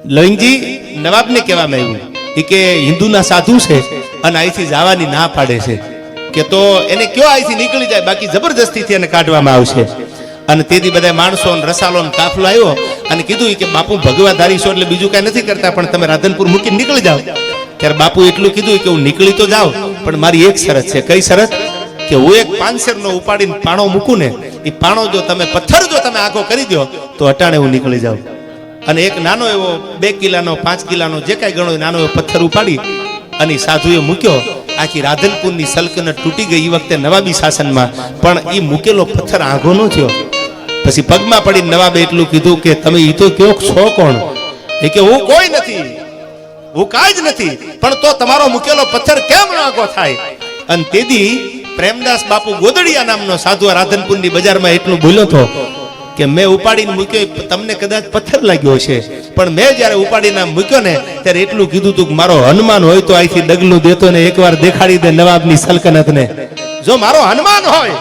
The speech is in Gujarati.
લવિંગજી નવાબને કહેવામાં આવ્યું કે હિન્દુના સાધુ છે અને અહીંથી જવાની ના પાડે છે કે તો એને કયો અહીંથી નીકળી જાય, બાકી જબરજસ્તીથી એને કાઢવામાં આવશે. અને તેથી બધા માણસો રસાલો કાફલો આવ્યો અને કીધું કે બાપુ ભગવાધારી છો એટલે બીજું કઈ નથી કરતા, પણ તમે રાધનપુર મૂકીને નીકળી જાઓ. ત્યારે બાપુ એટલું કીધું કે હું નીકળી તો જાઉં, પણ મારી એક શરત છે. કઈ શરત? કે હું એક પાંચસેરનો ઉપાડીને પાણો મૂકું ને, એ પાણો જો તમે પથ્થર જો તમે આખો કરી દો તો અટાણે હું નીકળી જાઉં. અને એક નાનો એવો 2 કિલાનો 5 કિલાનો જે કાંઈ ગણો નાનો એવો પથ્થર ઉપાડી અને સાધુએ મૂક્યો. આખી રાધનપુરની સલ્તનત તૂટી ગઈ એ વખતે નવાબી શાસનમાં, પણ એ મૂકેલો પથ્થર આઘો ન થયો. પછી પગમાં પડી નવાબે એટલું કીધું કે તમે ઈ તો કયો છો કોણ? એ કે હું કોઈ નથી, હું કાંઈ જ નથી, પણ તો તમારો મૂકેલો પથ્થર કેમ આઘો થાય? અને તેથી પ્રેમદાસ બાપુ ગોદડિયા નામનો સાધુ રાધનપુરની બજારમાં એટલું બોલ્યો હતો કે મેં ઉપાડીને મૂક્યો, તમને કદાચ પથ્થર લાગ્યો છે, પણ મેં જયારે ઉપાડીને મૂક્યો ને ત્યારે એટલું કીધું તું કે મારો હનુમાન હોય તો અહીંથી ડગલું દેતો ને એકવાર દેખાડી દે નવાબની સલ્તનતને. જો મારો હનુમાન હોય